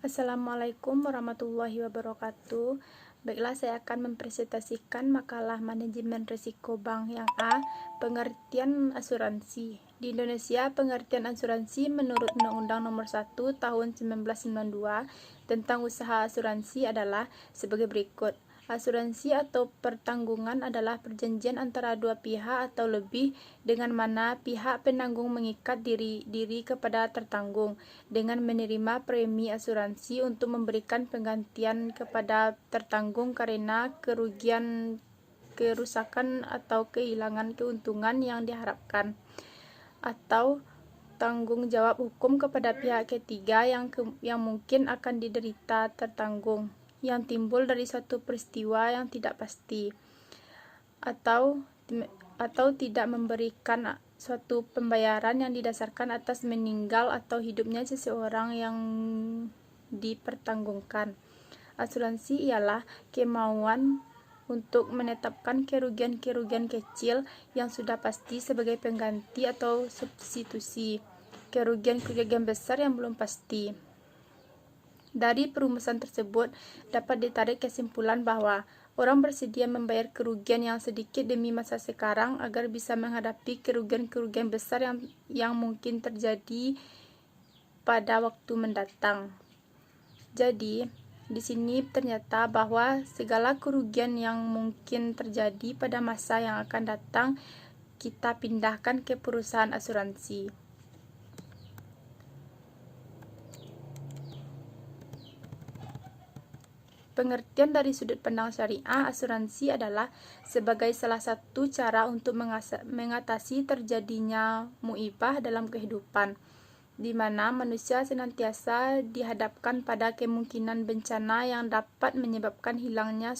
Assalamualaikum warahmatullahi wabarakatuh. Baiklah, saya akan mempresentasikan makalah manajemen risiko bank yang A, pengertian asuransi. Di Indonesia, pengertian asuransi menurut Undang-Undang Nomor 1 Tahun 1992 tentang usaha asuransi adalah sebagai berikut. Asuransi atau pertanggungan adalah perjanjian antara dua pihak atau lebih dengan mana pihak penanggung mengikat diri kepada tertanggung dengan menerima premi asuransi untuk memberikan penggantian kepada tertanggung karena kerugian, kerusakan atau kehilangan keuntungan yang diharapkan, atau tanggung jawab hukum kepada pihak ketiga yang mungkin akan diderita tertanggung yang timbul dari suatu peristiwa yang tidak pasti, atau tidak memberikan suatu pembayaran yang didasarkan atas meninggal atau hidupnya seseorang yang dipertanggungkan. Asuransi ialah kemauan untuk menetapkan kerugian-kerugian kecil yang sudah pasti sebagai pengganti atau substitusi kerugian-kerugian besar yang belum pasti. Dari perumusan tersebut dapat ditarik kesimpulan bahwa orang bersedia membayar kerugian yang sedikit demi masa sekarang agar bisa menghadapi kerugian-kerugian besar yang mungkin terjadi pada waktu mendatang. Jadi, di sini ternyata bahwa segala kerugian yang mungkin terjadi pada masa yang akan datang kita pindahkan ke perusahaan asuransi. Pengertian dari sudut pandang syariah, asuransi adalah sebagai salah satu cara untuk mengatasi terjadinya muibah dalam kehidupan, di mana manusia senantiasa dihadapkan pada kemungkinan bencana yang dapat menyebabkan hilangnya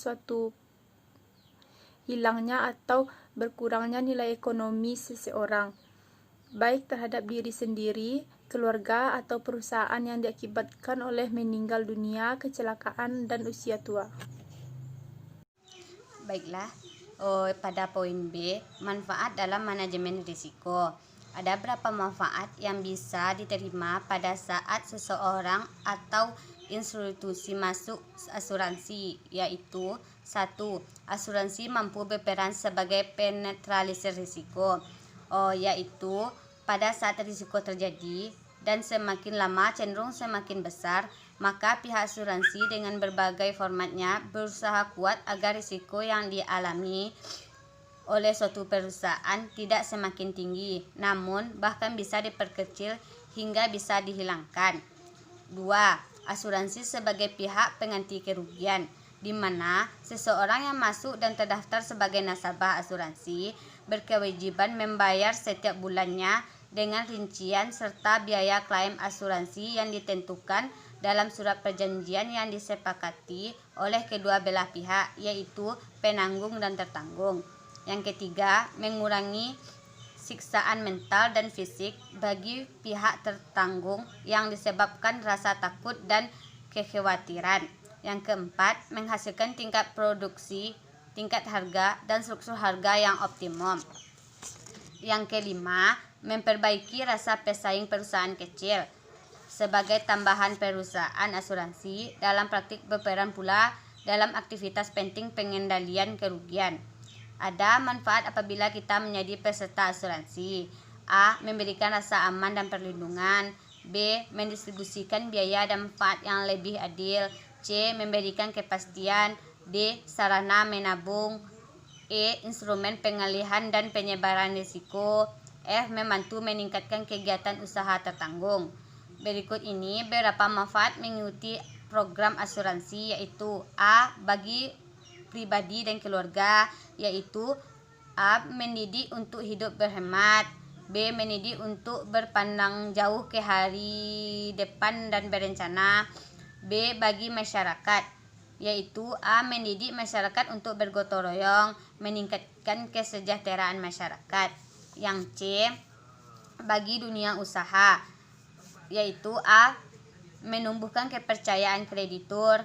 atau berkurangnya nilai ekonomi seseorang, baik terhadap diri sendiri, keluarga, atau perusahaan yang diakibatkan oleh meninggal dunia, kecelakaan, dan usia tua. Baiklah, pada poin B, manfaat dalam manajemen risiko. Ada berapa manfaat yang bisa diterima pada saat seseorang atau institusi masuk asuransi, yaitu 1. Asuransi mampu berperan sebagai penetralisir risiko, yaitu pada saat risiko terjadi dan semakin lama cenderung semakin besar, maka pihak asuransi dengan berbagai formatnya berusaha kuat agar risiko yang dialami oleh suatu perusahaan tidak semakin tinggi, namun bahkan bisa diperkecil hingga bisa dihilangkan. 2. Asuransi sebagai pihak pengganti kerugian, di mana seseorang yang masuk dan terdaftar sebagai nasabah asuransi berkewajiban membayar setiap bulannya dengan rincian serta biaya klaim asuransi yang ditentukan dalam surat perjanjian yang disepakati oleh kedua belah pihak, yaitu penanggung dan tertanggung. Yang ketiga, mengurangi siksaan mental dan fisik bagi pihak tertanggung yang disebabkan rasa takut dan kekhawatiran. Yang keempat, menghasilkan tingkat produksi, tingkat harga, dan struktur harga yang optimum. Yang kelima, memperbaiki rasa pesaing perusahaan kecil. Sebagai tambahan, perusahaan asuransi dalam praktik berperan pula dalam aktivitas penting pengendalian kerugian. Ada manfaat apabila kita menjadi peserta asuransi. A. Memberikan rasa aman dan perlindungan. B. Mendistribusikan biaya dan manfaat yang lebih adil. C. Memberikan kepastian. D. Sarana menabung. E. Instrumen pengalihan dan penyebaran risiko. F. Membantu meningkatkan kegiatan usaha tertanggung. Berikut ini beberapa manfaat mengikuti program asuransi, yaitu A. Bagi pribadi dan keluarga, yaitu A. Mendidik untuk hidup berhemat. B. Mendidik untuk berpandang jauh ke hari depan dan berencana. B. Bagi masyarakat, yaitu A. Mendidik masyarakat untuk bergotong royong, meningkatkan kesejahteraan masyarakat. Yang C. Bagi dunia usaha, yaitu A. Menumbuhkan kepercayaan kreditur,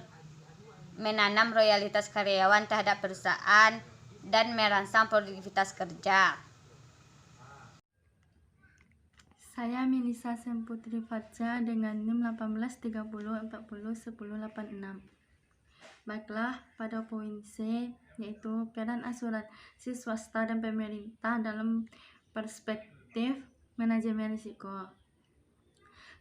menanam loyalitas karyawan terhadap perusahaan, dan merangsang produktivitas kerja. Saya Melisa Semputri Faja dengan NIM 1830401086. Baiklah, pada poin C yaitu peran asuransi swasta dan pemerintah dalam perspektif manajemen risiko.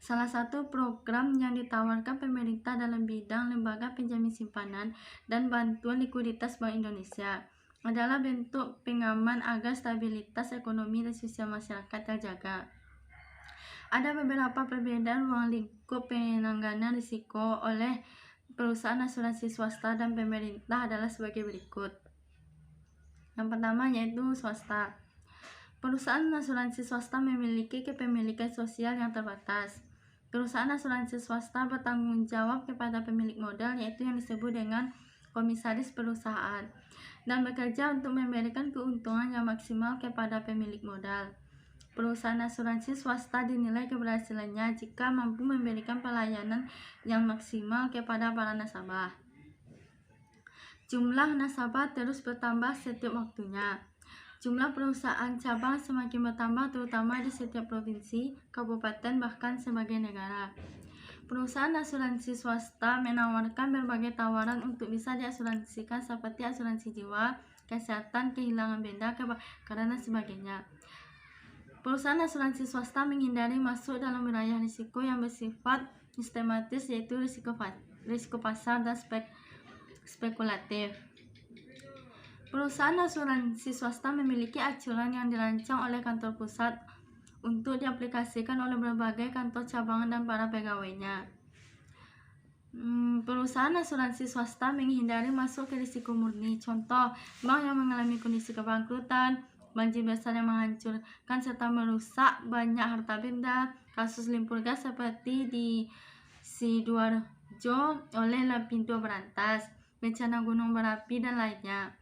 Salah satu program yang ditawarkan pemerintah dalam bidang lembaga penjamin simpanan dan bantuan likuiditas Bank Indonesia adalah bentuk pengaman agar stabilitas ekonomi dan sosial masyarakat terjaga. Ada beberapa perbedaan ruang lingkup penanganan risiko oleh perusahaan asuransi swasta dan pemerintah adalah sebagai berikut. Yang pertama yaitu swasta. Perusahaan asuransi swasta memiliki kepemilikan sosial yang terbatas. Perusahaan asuransi swasta bertanggung jawab kepada pemilik modal, yaitu yang disebut dengan komisaris perusahaan, dan bekerja untuk memberikan keuntungan yang maksimal kepada pemilik modal. Perusahaan asuransi swasta dinilai keberhasilannya jika mampu memberikan pelayanan yang maksimal kepada para nasabah. Jumlah nasabah terus bertambah setiap waktunya. Jumlah perusahaan cabang semakin bertambah terutama di setiap provinsi, kabupaten, bahkan sebagai negara. Perusahaan asuransi swasta menawarkan berbagai tawaran untuk bisa diasuransikan seperti asuransi jiwa, kesehatan, kehilangan benda, kebakaran, dan sebagainya. Perusahaan asuransi swasta menghindari masuk dalam wilayah risiko yang bersifat sistematis, yaitu risiko pasar dan spekulatif. Perusahaan asuransi swasta memiliki acuan yang dirancang oleh kantor pusat untuk diaplikasikan oleh berbagai kantor cabang dan para pegawainya. Perusahaan asuransi swasta menghindari masuk ke risiko murni. Contoh, bank yang mengalami kondisi kebangkrutan, banjir besar yang menghancurkan serta merusak banyak harta benda, kasus lumpur gas seperti di Sidoarjo oleh Lapindo Berantas, bencana gunung berapi, dan lainnya.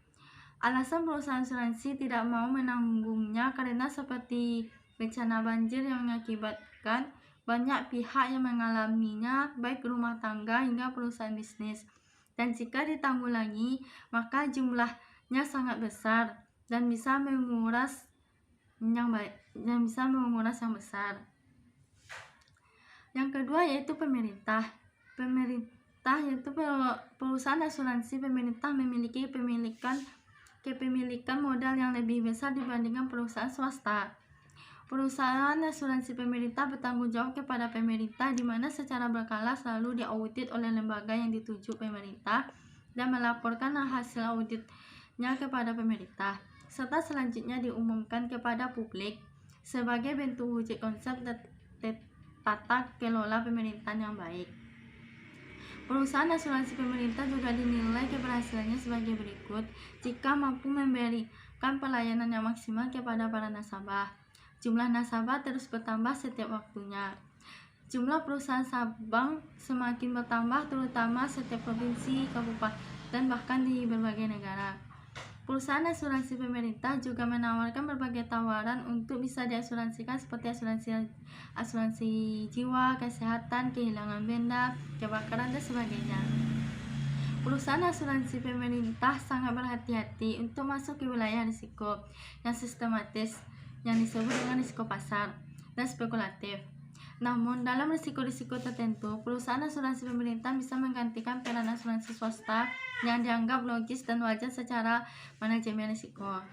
Alasan perusahaan asuransi tidak mau menanggungnya karena seperti bencana banjir yang mengakibatkan banyak pihak yang mengalaminya, baik rumah tangga hingga perusahaan bisnis. Dan jika ditanggulangi, maka jumlahnya sangat besar dan bisa menguras yang besar. Yang kedua yaitu pemerintah. Pemerintah yaitu perusahaan asuransi pemerintah memiliki kepemilikan modal yang lebih besar dibandingkan perusahaan swasta. Perusahaan asuransi pemerintah bertanggung jawab kepada pemerintah, di mana secara berkala selalu diaudit oleh lembaga yang dituju pemerintah dan melaporkan hasil auditnya kepada pemerintah, serta selanjutnya diumumkan kepada publik sebagai bentuk wujud konsep tata kelola pemerintahan yang baik. Perusahaan asuransi pemerintah juga dinilai keberhasilannya sebagai berikut: jika mampu memberikan pelayanan yang maksimal kepada para nasabah. Jumlah nasabah terus bertambah setiap waktunya. Jumlah perusahaan cabang semakin bertambah terutama setiap provinsi, kabupaten, bahkan di berbagai negara. Perusahaan asuransi pemerintah juga menawarkan berbagai tawaran untuk bisa diasuransikan seperti asuransi jiwa, kesehatan, kehilangan benda, kebakaran, dan sebagainya. Perusahaan asuransi pemerintah sangat berhati-hati untuk masuk ke wilayah risiko yang sistematis yang disebut dengan risiko pasar dan spekulatif. Namun, dalam risiko-risiko tertentu, perusahaan asuransi pemerintah bisa menggantikan peran asuransi swasta yang dianggap logis dan wajar secara manajemen risiko.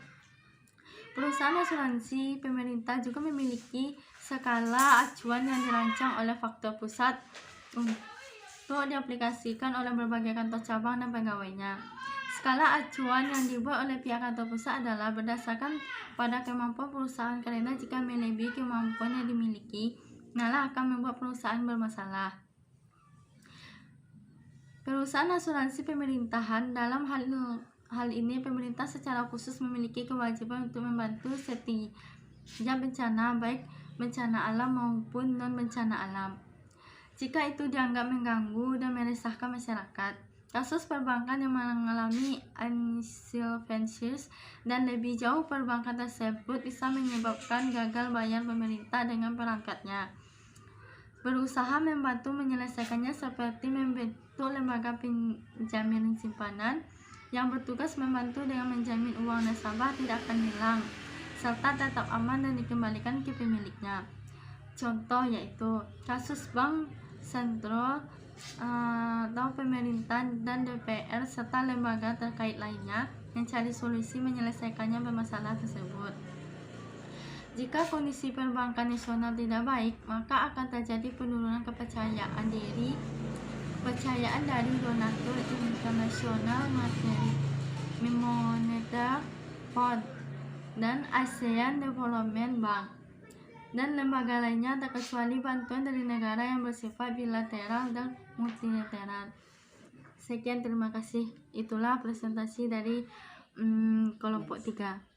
Perusahaan asuransi pemerintah juga memiliki skala acuan yang dirancang oleh faktor pusat untuk diaplikasikan oleh berbagai kantor cabang dan pegawainya. Skala acuan yang dibuat oleh pihak kantor pusat adalah berdasarkan pada kemampuan perusahaan, karena jika melebihi kemampuan yang dimiliki, malah akan membuat perusahaan bermasalah. Perusahaan asuransi pemerintahan, dalam hal ini pemerintah secara khusus memiliki kewajiban untuk membantu setiap bencana, baik bencana alam maupun non bencana alam, jika itu dianggap mengganggu dan meresahkan masyarakat. Kasus perbankan yang mengalami insolvencies dan lebih jauh perbankan tersebut bisa menyebabkan gagal bayar pemerintah dengan perangkatnya berusaha membantu menyelesaikannya, seperti membentuk lembaga penjamin simpanan yang bertugas membantu dengan menjamin uang nasabah tidak akan hilang serta tetap aman dan dikembalikan ke pemiliknya. Contoh yaitu kasus bank sentral atau pemerintah dan DPR serta lembaga terkait lainnya mencari solusi menyelesaikannya bermasalah tersebut. Jika kondisi perbankan nasional tidak baik, maka akan terjadi penurunan kepercayaan dari donatur internasional Monetary Fund dan ASEAN Development Bank dan lembaga lainnya, terkecuali bantuan dari negara yang bersifat bilateral dan multilateral. Sekian, terima kasih. Itulah presentasi dari kelompok 3.